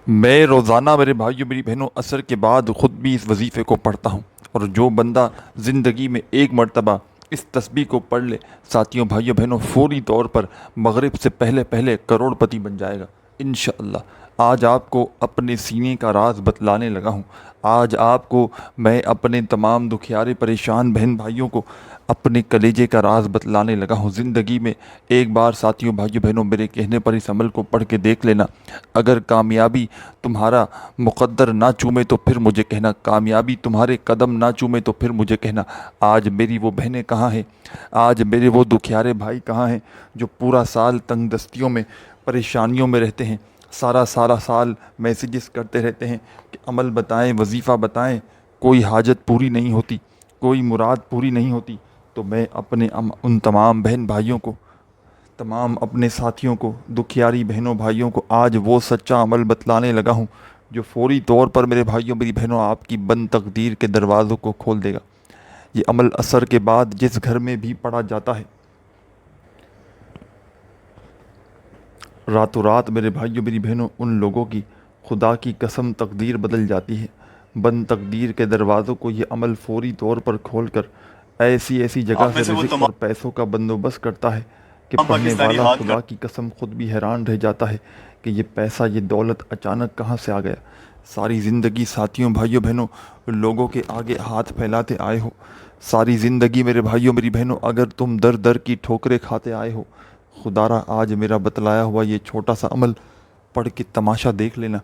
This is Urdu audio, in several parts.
میں روزانہ میرے بھائیوں میری بہنوں عصر کے بعد خود بھی اس وظیفے کو پڑھتا ہوں، اور جو بندہ زندگی میں ایک مرتبہ اس تسبیح کو پڑھ لے ساتھیوں بھائیوں بہنوں فوری طور پر مغرب سے پہلے پہلے کروڑ پتی بن جائے گا انشاءاللہ۔ آج آپ کو اپنے سینے کا راز بتلانے لگا ہوں۔ آج آپ کو میں اپنے تمام دکھیارے پریشان بہن بھائیوں کو اپنے کلیجے کا راز بتلانے لگا ہوں۔ زندگی میں ایک بار ساتھیوں بھائیوں بہنوں میرے کہنے پر اس عمل کو پڑھ کے دیکھ لینا۔ اگر کامیابی تمہارا مقدر نہ چومے تو پھر مجھے کہنا، کامیابی تمہارے قدم نہ چومے تو پھر مجھے کہنا۔ آج میری وہ بہنیں کہاں ہیں؟ آج میرے وہ دکھیارے بھائی کہاں ہیں جو پورا سال تنگ دستیوں میں پریشانیوں میں رہتے ہیں، سارا سال میسیجز کرتے رہتے ہیں کہ عمل بتائیں، وظیفہ بتائیں، کوئی حاجت پوری نہیں ہوتی، کوئی مراد پوری نہیں ہوتی؟ تو میں اپنے ان تمام بہن بھائیوں کو، تمام اپنے ساتھیوں کو، دکھیاری بہنوں بھائیوں کو آج وہ سچا عمل بتلانے لگا ہوں جو فوری طور پر میرے بھائیوں میری بہنوں آپ کی بند تقدیر کے دروازوں کو کھول دے گا۔ یہ عمل عصر کے بعد جس گھر میں بھی پڑھا جاتا ہے، راتوں رات میرے بھائیوں میری بہنوں ان لوگوں کی خدا کی قسم تقدیر بدل جاتی ہے۔ بند تقدیر کے دروازوں کو یہ عمل فوری طور پر کھول کر ایسی ایسی جگہ آپ میں سے سے وہ رزق اور پیسوں کا بندوبست کرتا ہے کہ تمام پڑھنے پاکستانی والا ہاتھ خدا کی قسم خود بھی حیران رہ جاتا ہے کہ یہ پیسہ، یہ دولت اچانک کہاں سے آ گیا۔ ساری زندگی ساتھیوں بھائیوں بہنوں لوگوں کے آگے ہاتھ پھیلاتے آئے ہو، ساری زندگی میرے بھائیوں میری بہنوں اگر تم در در کی ٹھوکریں کھاتے آئے ہو، خدارا آج میرا بتلایا ہوا یہ چھوٹا سا عمل پڑھ کے تماشا دیکھ لینا۔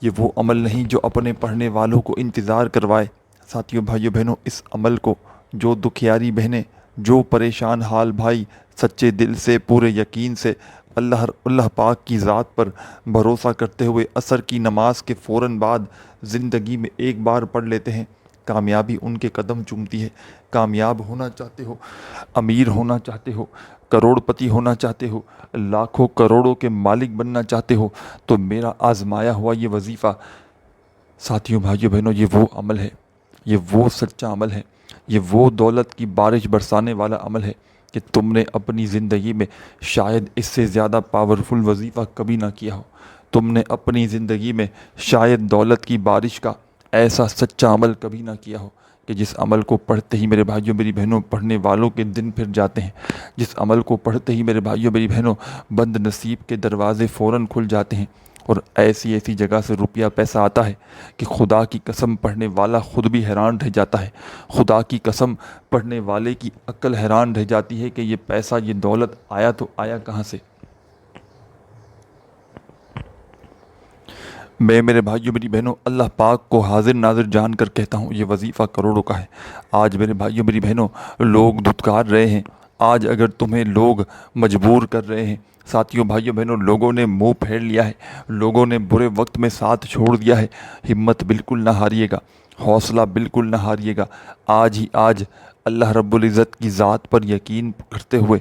یہ وہ عمل نہیں جو اپنے پڑھنے والوں کو انتظار کروائے۔ ساتھیوں بھائیوں بہنوں اس عمل کو جو دکھیاری بہنیں، جو پریشان حال بھائی سچے دل سے پورے یقین سے اللہ پاک کی ذات پر بھروسہ کرتے ہوئے عصر کی نماز کے فوراً بعد زندگی میں ایک بار پڑھ لیتے ہیں، کامیابی ان کے قدم چومتی ہے۔ کامیاب ہونا چاہتے ہو، امیر ہونا چاہتے ہو، کروڑ پتی ہونا چاہتے ہو، لاکھوں کروڑوں کے مالک بننا چاہتے ہو، تو میرا آزمایا ہوا یہ وظیفہ ساتھیوں بھائیوں بہنوں یہ وہ عمل ہے، یہ وہ سچا عمل ہے، یہ وہ دولت کی بارش برسانے والا عمل ہے کہ تم نے اپنی زندگی میں شاید اس سے زیادہ پاورفل وظیفہ کبھی نہ کیا ہو۔ تم نے اپنی زندگی میں شاید دولت کی بارش کا ایسا سچا عمل کبھی نہ کیا ہو کہ جس عمل کو پڑھتے ہی میرے بھائیوں میری بہنوں پڑھنے والوں کے دن پھر جاتے ہیں، جس عمل کو پڑھتے ہی میرے بھائیوں میری بہنوں بند نصیب کے دروازے فوراً کھل جاتے ہیں، اور ایسی ایسی جگہ سے روپیہ پیسہ آتا ہے کہ خدا کی قسم پڑھنے والا خود بھی حیران رہ جاتا ہے۔ خدا کی قسم پڑھنے والے کی عقل حیران رہ جاتی ہے کہ یہ پیسہ، یہ دولت آیا تو آیا کہاں سے۔ میں میرے بھائیوں میری بہنوں اللہ پاک کو حاضر ناظر جان کر کہتا ہوں یہ وظیفہ کروڑوں کا ہے۔ آج میرے بھائیوں میری بہنوں لوگ دھتکار رہے ہیں، آج اگر تمہیں لوگ مجبور کر رہے ہیں، ساتھیوں بھائیوں بہنوں لوگوں نے منہ پھیر لیا ہے، لوگوں نے برے وقت میں ساتھ چھوڑ دیا ہے، ہمت بالکل نہ ہاریے گا، حوصلہ بالکل نہ ہاریے گا۔ آج ہی آج اللہ رب العزت کی ذات پر یقین کرتے ہوئے،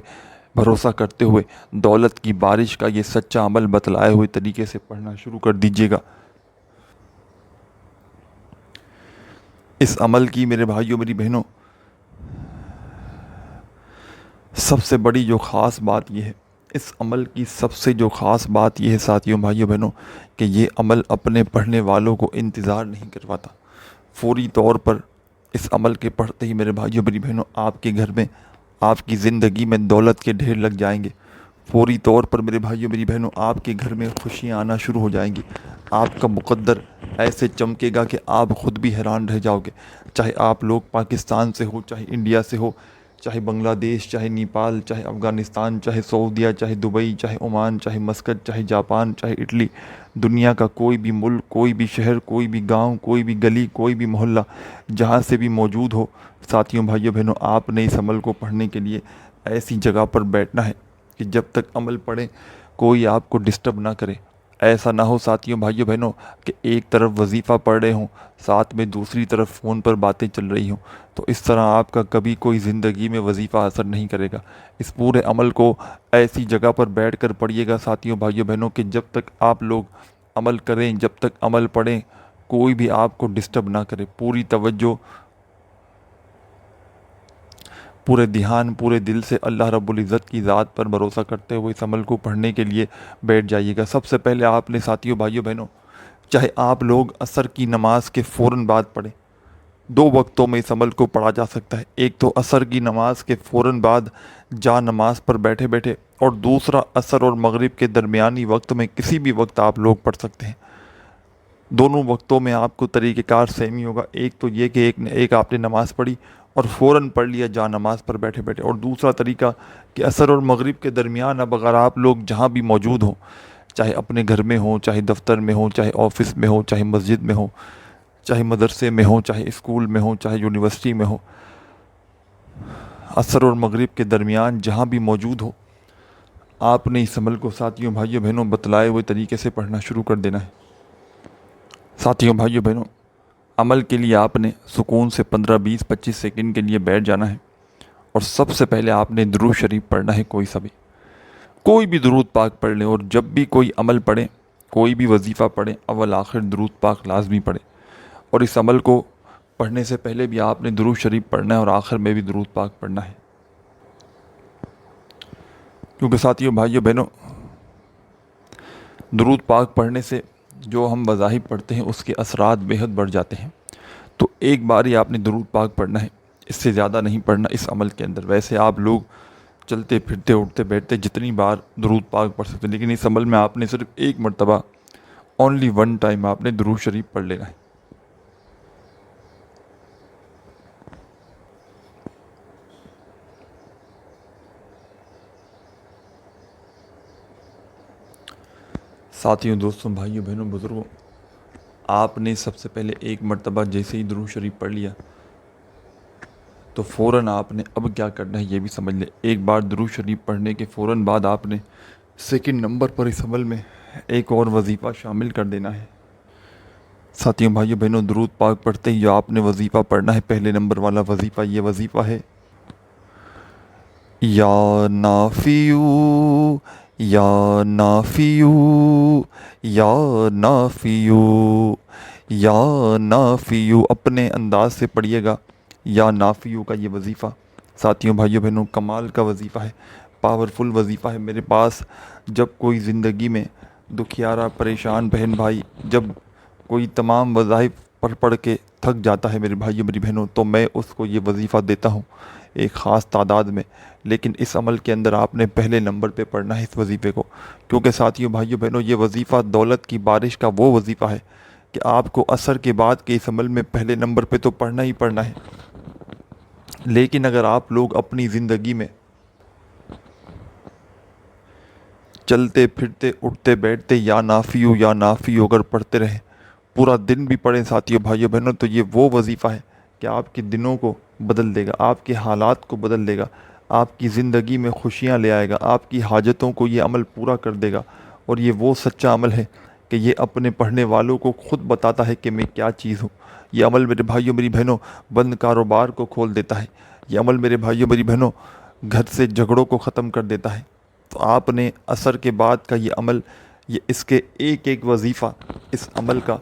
بھروسہ کرتے ہوئے دولت کی بارش کا یہ سچا عمل بتلائے ہوئے طریقے سے پڑھنا شروع کر دیجیے گا۔ اس عمل کی میرے بھائیوں میری بہنوں سب سے بڑی جو خاص بات یہ ہے، اس عمل کی سب سے جو خاص بات یہ ہے ساتھیوں بھائیوں بہنوں کہ یہ عمل اپنے پڑھنے والوں کو انتظار نہیں کرواتا۔ فوری طور پر اس عمل کے پڑھتے ہی میرے بھائیوں میری بہنوں آپ کے گھر میں، آپ کی زندگی میں دولت کے ڈھیر لگ جائیں گے۔ فوری طور پر میرے بھائیوں میری بہنوں آپ کے گھر میں خوشیاں آنا شروع ہو جائیں گی۔ آپ کا مقدر ایسے چمکے گا کہ آپ خود بھی حیران رہ جاؤ گے۔ چاہے آپ لوگ پاکستان سے ہو، چاہے انڈیا سے ہو، چاہے بنگلہ دیش، چاہے نیپال، چاہے افغانستان، چاہے سعودیہ، چاہے دبئی، چاہے عمان، چاہے مسقط، چاہے جاپان، چاہے اٹلی، دنیا کا کوئی بھی ملک، کوئی بھی شہر، کوئی بھی گاؤں، کوئی بھی گلی، کوئی بھی محلہ جہاں سے بھی موجود ہو، ساتھیوں بھائیوں بہنوں آپ نے اس عمل کو پڑھنے کے لیے ایسی جگہ پر بیٹھنا ہے کہ جب تک عمل پڑھیں کوئی آپ کو ڈسٹرب نہ کرے۔ ایسا نہ ہو ساتھیوں بھائیوں بہنوں کہ ایک طرف وظیفہ پڑھ رہے ہوں، ساتھ میں دوسری طرف فون پر باتیں چل رہی ہوں، تو اس طرح آپ کا کبھی کوئی زندگی میں وظیفہ اثر نہیں کرے گا۔ اس پورے عمل کو ایسی جگہ پر بیٹھ کر پڑھیے گا ساتھیوں بھائیوں بہنوں کہ جب تک آپ لوگ عمل کریں، جب تک عمل پڑھیں، کوئی بھی آپ کو ڈسٹرب نہ کرے۔ پوری توجہ، پورے دھیان، پورے دل سے اللہ رب العزت کی ذات پر بھروسہ کرتے ہوئے اس عمل کو پڑھنے کے لیے بیٹھ جائیے گا۔ سب سے پہلے آپ نے ساتھیوں بھائیوں بہنوں چاہے آپ لوگ عصر کی نماز کے فوراً بعد پڑھیں، 2 وقتوں میں اس عمل کو پڑھا جا سکتا ہے۔ ایک تو عصر کی نماز کے فوراً بعد جا نماز پر بیٹھے بیٹھے، اور دوسرا عصر اور مغرب کے درمیانی وقت میں کسی بھی وقت آپ لوگ پڑھ سکتے ہیں۔ دونوں وقتوں میں آپ کو طریقہ کار سیم ہی ہوگا۔ ایک تو یہ کہ ایک آپ نے نماز پڑھی اور فوراً پڑھ لیا جا نماز پر بیٹھے بیٹھے، اور دوسرا طریقہ کہ عصر اور مغرب کے درمیان اب اگر آپ لوگ جہاں بھی موجود ہوں، چاہے اپنے گھر میں ہوں، چاہے دفتر میں ہوں، چاہے آفس میں ہوں، چاہے مسجد میں ہوں، چاہے مدرسے میں ہوں، چاہے اسکول میں ہوں، چاہے یونیورسٹی میں ہوں، عصر اور مغرب کے درمیان جہاں بھی موجود ہو، آپ نے اس عمل کو ساتھیوں بھائیوں بہنوں بتلائے ہوئے طریقے سے پڑھنا شروع کر دینا ہے۔ ساتھیوں بھائیوں بہنوں، عمل کے لیے آپ نے سکون سے 15 20 25 سیکنڈ کے لیے بیٹھ جانا ہے، اور سب سے پہلے آپ نے درود شریف پڑھنا ہے۔ کوئی بھی درود پاک پڑھ لیں، اور جب بھی کوئی عمل پڑھیں، کوئی بھی وظیفہ پڑھیں، اول آخر درود پاک لازمی پڑھیں، اور اس عمل کو پڑھنے سے پہلے بھی آپ نے درود شریف پڑھنا ہے اور آخر میں بھی درود پاک پڑھنا ہے، کیونکہ ساتھیوں بھائیوں بہنوں، درود پاک پڑھنے سے جو ہم مذاہب پڑھتے ہیں اس کے اثرات بے حد بڑھ جاتے ہیں۔ تو ایک بار ہی آپ نے درود پاک پڑھنا ہے، اس سے زیادہ نہیں پڑھنا اس عمل کے اندر۔ ویسے آپ لوگ چلتے پھرتے اٹھتے بیٹھتے جتنی بار درود پاک پڑھ سکتے ہیں، لیکن اس عمل میں آپ نے صرف ایک مرتبہ، اونلی ون ٹائم آپ نے درود شریف پڑھ لینا ہے۔ ساتھیوں، دوستوں، بھائیوں، بہنوں، بزرگوں، آپ نے سب سے پہلے ایک مرتبہ جیسے ہی درود شریف پڑھ لیا تو فوراً آپ نے اب کیا کرنا ہے یہ بھی سمجھ لیں۔ ایک بار درود شریف پڑھنے کے فوراً بعد آپ نے سیکنڈ نمبر پر اس عمل میں ایک اور وظیفہ شامل کر دینا ہے۔ ساتھیوں بھائیوں بہنوں، درود پاک پڑھتے ہی جو آپ نے وظیفہ پڑھنا ہے، پہلے نمبر والا وظیفہ، یہ وظیفہ ہے: یا نافیو یا نافیو یا نافیو یا نافیو۔ اپنے انداز سے پڑھیے گا یا نافیو کا یہ وظیفہ۔ ساتھیوں بھائیوں بہنوں، کمال کا وظیفہ ہے، پاورفل وظیفہ ہے۔ میرے پاس جب کوئی زندگی میں دکھیارا، پریشان بہن بھائی، جب کوئی تمام وظائف پڑھ پڑھ کے تھک جاتا ہے میرے بھائیوں میری بہنوں، تو میں اس کو یہ وظیفہ دیتا ہوں ایک خاص تعداد میں۔ لیکن اس عمل کے اندر آپ نے پہلے نمبر پہ پڑھنا ہے اس وظیفے کو، کیونکہ ساتھیوں بھائیوں بہنوں، یہ وظیفہ دولت کی بارش کا وہ وظیفہ ہے کہ آپ کو عصر کے بعد کے اس عمل میں پہلے نمبر پہ تو پڑھنا ہی پڑھنا ہے۔ لیکن اگر آپ لوگ اپنی زندگی میں چلتے پھرتے اٹھتے بیٹھتے یا نافیو اگر پڑھتے رہیں، پورا دن بھی پڑھیں ساتھیوں بھائیوں بہنوں، تو یہ وہ وظیفہ ہے کہ آپ کے دنوں کو بدل دے گا، آپ کے حالات کو بدل دے گا، آپ کی زندگی میں خوشیاں لے آئے گا، آپ کی حاجتوں کو یہ عمل پورا کر دے گا۔ اور یہ وہ سچا عمل ہے کہ یہ اپنے پڑھنے والوں کو خود بتاتا ہے کہ میں کیا چیز ہوں۔ یہ عمل میرے بھائیوں میری بہنوں بند کاروبار کو کھول دیتا ہے۔ یہ عمل میرے بھائیوں میری بہنوں گھر سے جھگڑوں کو ختم کر دیتا ہے۔ تو آپ نے عصر کے بعد کا یہ عمل، یہ اس کے ایک ایک وظیفہ، اس عمل کا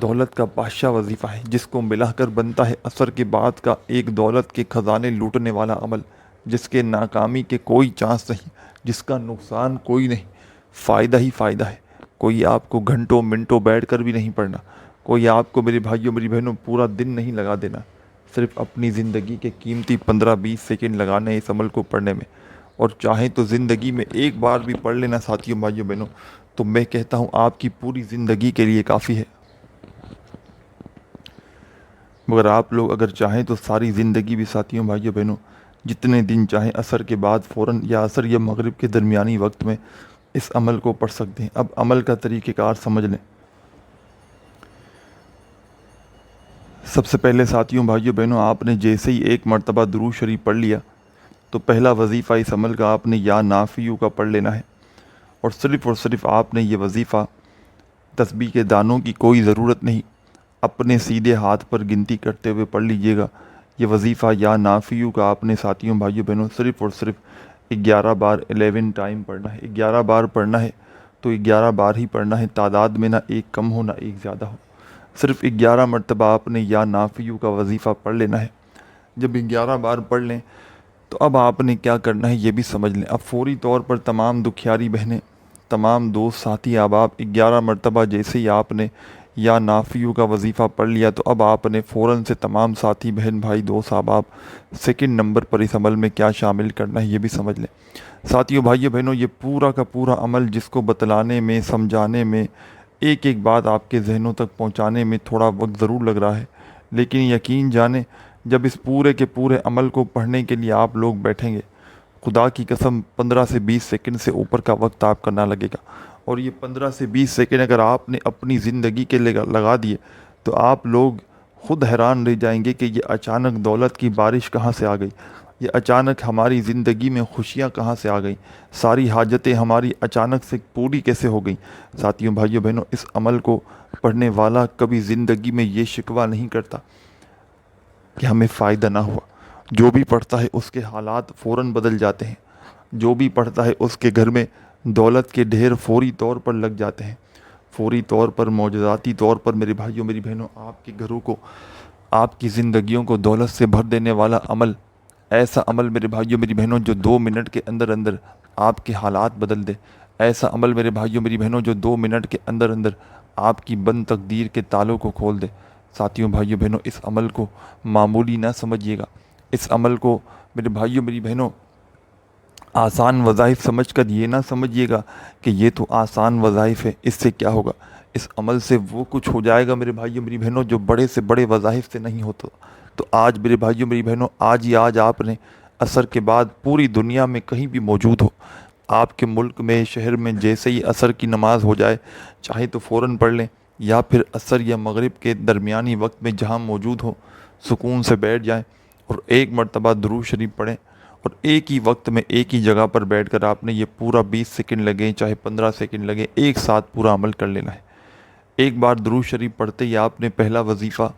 دولت کا بادشاہ وظیفہ ہے، جس کو ملا کر بنتا ہے عصر کے بعد کا ایک دولت کے خزانے لوٹنے والا عمل، جس کے ناکامی کے کوئی چانس نہیں، جس کا نقصان کوئی نہیں، فائدہ ہی فائدہ ہے۔ کوئی آپ کو گھنٹوں منٹوں بیٹھ کر بھی نہیں پڑھنا، کوئی آپ کو میرے بھائیوں میری بہنوں پورا دن نہیں لگا دینا، صرف اپنی زندگی کے قیمتی 15 20 سیکنڈ لگانے اس عمل کو پڑھنے میں۔ اور چاہیں تو زندگی میں ایک بار بھی پڑھ لینا ساتھیوں بھائیوں بہنوں، تو میں کہتا ہوں آپ کی پوری زندگی کے لیے کافی ہے۔ مگر آپ لوگ اگر چاہیں تو ساری زندگی بھی ساتھیوں بھائیوں بہنوں جتنے دن چاہیں عصر کے بعد فوراً یا عصر یا مغرب کے درمیانی وقت میں اس عمل کو پڑھ سکتے ہیں۔ اب عمل کا طریقہ کار سمجھ لیں۔ سب سے پہلے ساتھیوں بھائیوں بہنوں، آپ نے جیسے ہی ایک مرتبہ درود شریف پڑھ لیا تو پہلا وظیفہ اس عمل کا آپ نے یا نافیو کا پڑھ لینا ہے، اور صرف آپ نے یہ وظیفہ، تسبیح کے دانوں کی کوئی ضرورت نہیں، اپنے سیدھے ہاتھ پر گنتی کرتے ہوئے پڑھ لیجئے گا۔ یہ وظیفہ یا نافیو کا آپ نے ساتھیوں بھائیوں بہنوں صرف 11 بار 11 ٹائم پڑھنا ہے۔ 11 بار پڑھنا ہے تو 11 بار ہی پڑھنا ہے، تعداد میں نہ ایک کم ہو نہ ایک زیادہ ہو۔ صرف 11 مرتبہ آپ نے یا نافیو کا وظیفہ پڑھ لینا ہے۔ جب 11 بار پڑھ لیں تو اب آپ نے کیا کرنا ہے یہ بھی سمجھ لیں۔ اب فوری طور پر تمام دکھیاری بہنیں، تمام دوست ساتھی احباب 11 مرتبہ جیسے ہی آپ نے یا نافیو کا وظیفہ پڑھ لیا تو اب آپ نے فوراً سے تمام ساتھی بہن بھائی دوست احباب سیکنڈ نمبر پر اس عمل میں کیا شامل کرنا ہے یہ بھی سمجھ لیں۔ ساتھیوں بھائیوں بہنوں، یہ پورا کا پورا عمل جس کو بتلانے میں، سمجھانے میں، ایک ایک بات آپ کے ذہنوں تک پہنچانے میں تھوڑا وقت ضرور لگ رہا ہے، لیکن یقین جانیں جب اس پورے کے پورے عمل کو پڑھنے کے لیے آپ لوگ بیٹھیں گے، خدا کی قسم 15 سے 20 سیکنڈ سے اوپر کا وقت آپ کا نہ لگے گا۔ اور یہ 15 سے 20 سیکنڈ اگر آپ نے اپنی زندگی کے لیے لگا دیے تو آپ لوگ خود حیران رہ جائیں گے کہ یہ اچانک دولت کی بارش کہاں سے آ گئی، یہ اچانک ہماری زندگی میں خوشیاں کہاں سے آ گئیں، ساری حاجتیں ہماری اچانک سے پوری کیسے ہو گئیں۔ ساتھیوں بھائیوں بہنوں، اس عمل کو پڑھنے والا کبھی زندگی میں یہ شکوہ نہیں کرتا کہ ہمیں فائدہ نہ ہوا۔ جو بھی پڑھتا ہے اس کے حالات فوراً بدل جاتے ہیں، جو بھی پڑھتا ہے اس کے گھر میں دولت کے ڈھیر فوری طور پر لگ جاتے ہیں، فوری طور پر، معجزاتی طور پر۔ میرے بھائیوں میری بہنوں، آپ کے گھروں کو، آپ کی زندگیوں کو دولت سے بھر دینے والا عمل، ایسا عمل میرے بھائیوں میری بہنوں جو 2 منٹ کے اندر اندر آپ کے حالات بدل دے، ایسا عمل میرے بھائیوں میری بہنوں جو 2 منٹ کے اندر اندر آپ کی بند تقدیر کے تالوں کو کھول دے۔ ساتھیوں بھائیوں بہنوں، اس عمل کو معمولی نہ سمجھیے گا، اس عمل کو میرے بھائیوں میری بہنوں آسان وظائف سمجھ کر یہ نہ سمجھیے گا کہ یہ تو آسان وظائف ہے، اس سے کیا ہوگا۔ اس عمل سے وہ کچھ ہو جائے گا میرے بھائیوں میری بہنوں جو بڑے سے بڑے وظائف سے نہیں ہوتا۔ تو آج میرے بھائیوں میری بہنوں، آج ہی آج آپ نے عصر کے بعد پوری دنیا میں کہیں بھی موجود ہو، آپ کے ملک میں، شہر میں، جیسے ہی عصر کی نماز ہو جائے چاہے تو فوراً پڑھ لیں، یا پھر عصر یا مغرب کے درمیانی وقت میں جہاں موجود ہو سکون سے بیٹھ جائیں اور ایک مرتبہ درود شریف پڑھیں، اور ایک ہی وقت میں ایک ہی جگہ پر بیٹھ کر آپ نے یہ پورا 20 سیکنڈ لگے چاہے 15 سیکنڈ لگے، ایک ساتھ پورا عمل کر لینا ہے۔ ایک بار درود شریف پڑھتے ہی آپ نے پہلا وظیفہ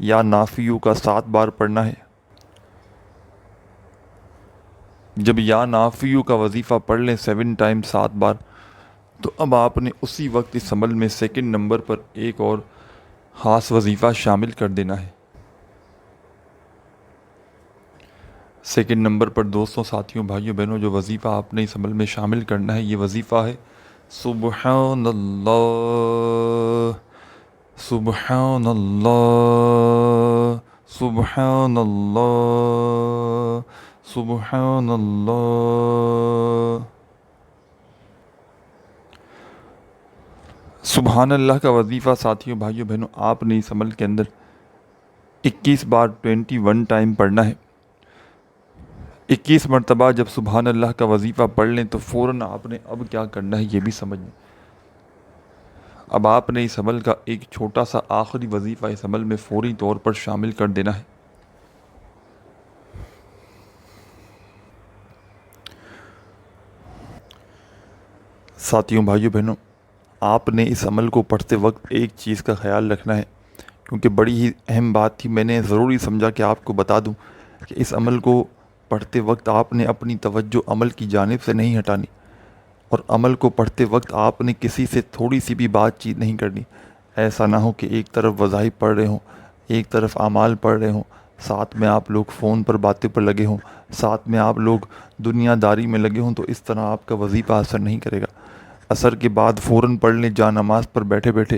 یا نافیو کا 7 بار پڑھنا ہے۔ جب یا نافیو کا وظیفہ پڑھ لیں 7 ٹائم 7 بار، تو اب آپ نے اسی وقت اس عمل میں سیکنڈ نمبر پر ایک اور خاص وظیفہ شامل کر دینا ہے۔ سیکنڈ نمبر پر دوستوں، ساتھیوں، بھائیوں بہنوں، جو وظیفہ آپ نے اس عمل میں شامل کرنا ہے، یہ وظیفہ ہے سبحان اللہ، سبحان اللہ، سبحان اللہ، سبحان اللہ۔ سبحان اللہ کا وظیفہ ساتھیوں، بھائیوں بہنوں، آپ نے اس عمل کے اندر 21 بار 21 ٹائم پڑھنا ہے۔ 21 مرتبہ جب سبحان اللہ کا وظیفہ پڑھ لیں تو فوراً آپ نے اب کیا کرنا ہے یہ بھی سمجھ لیں۔ اب آپ نے اس عمل کا ایک چھوٹا سا آخری وظیفہ اس عمل میں فوری طور پر شامل کر دینا ہے۔ ساتھیوں، بھائیوں بہنوں، آپ نے اس عمل کو پڑھتے وقت ایک چیز کا خیال رکھنا ہے، کیونکہ بڑی ہی اہم بات تھی، میں نے ضروری سمجھا کہ آپ کو بتا دوں کہ اس عمل کو پڑھتے وقت آپ نے اپنی توجہ عمل کی جانب سے نہیں ہٹانی، اور عمل کو پڑھتے وقت آپ نے کسی سے تھوڑی سی بھی بات چیت نہیں کرنی۔ ایسا نہ ہو کہ ایک طرف وظائف پڑھ رہے ہوں، ایک طرف اعمال پڑھ رہے ہوں، ساتھ میں آپ لوگ فون پر باتیں پر لگے ہوں، ساتھ میں آپ لوگ دنیا داری میں لگے ہوں، تو اس طرح آپ کا وظیفہ اثر نہیں کرے گا۔ عصر کے بعد فوراً پڑھ لیں جا نماز پر بیٹھے بیٹھے،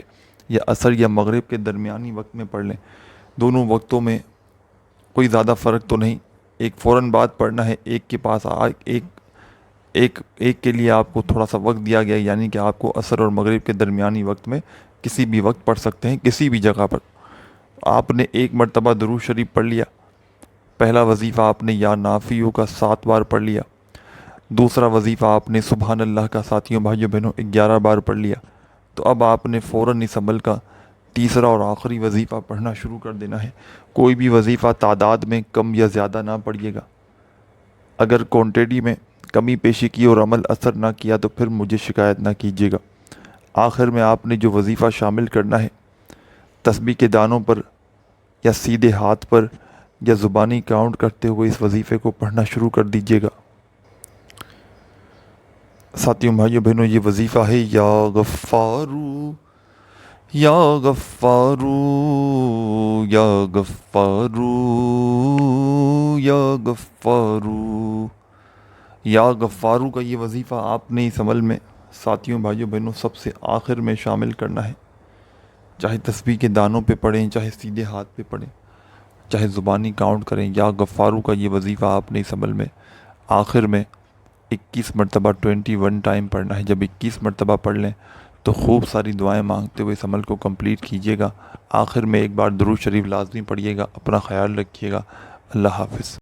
یا عصر یا مغرب کے درمیانی وقت میں پڑھ لیں، دونوں وقتوں میں کوئی زیادہ فرق تو نہیں۔ ایک فوراً بعد پڑھنا ہے، ایک کے پاس ایک کے لیے آپ کو تھوڑا سا وقت دیا گیا، یعنی کہ آپ کو عصر اور مغرب کے درمیانی وقت میں کسی بھی وقت پڑھ سکتے ہیں، کسی بھی جگہ پر۔ آپ نے ایک مرتبہ درود شریف پڑھ لیا، پہلا وظیفہ آپ نے یا نافیو کا 7 بار پڑھ لیا، دوسرا وظیفہ آپ نے سبحان اللہ کا ساتھیوں بھائیوں بہنوں 11 بار پڑھ لیا، تو اب آپ نے فوراً اس عمل کا تیسرا اور آخری وظیفہ پڑھنا شروع کر دینا ہے۔ کوئی بھی وظیفہ تعداد میں کم یا زیادہ نہ پڑھیے گا، اگر کوانٹیٹی میں کمی پیشی کی اور عمل اثر نہ کیا تو پھر مجھے شکایت نہ کیجیے گا۔ آخر میں آپ نے جو وظیفہ شامل کرنا ہے، تسبیح کے دانوں پر یا سیدھے ہاتھ پر یا زبانی کاؤنٹ کرتے ہوئے اس وظیفے کو پڑھنا شروع کر دیجیے گا۔ ساتھیوں، بھائیوں بہنوں، یہ وظیفہ ہے یا غفارو، یا غفارو، یا غفارو، یا غفارو۔ یا غفارو کا یہ وظیفہ آپ نے اس عمل میں ساتھیوں بھائیوں بہنوں سب سے آخر میں شامل کرنا ہے، چاہے تسبیح کے دانوں پہ پڑھیں، چاہے سیدھے ہاتھ پہ پڑھیں، چاہے زبانی کاؤنٹ کریں، یا غفارو کا یہ وظیفہ آپ نے اس عمل میں آخر میں 21 مرتبہ 21 ٹائم پڑھنا ہے۔ جب 21 مرتبہ پڑھ لیں تو خوب ساری دعائیں مانگتے ہوئے اس عمل کو کمپلیٹ کیجیے گا۔ آخر میں ایک بار درود شریف لازمی پڑھیے گا۔ اپنا خیال رکھیے گا۔ اللہ حافظ۔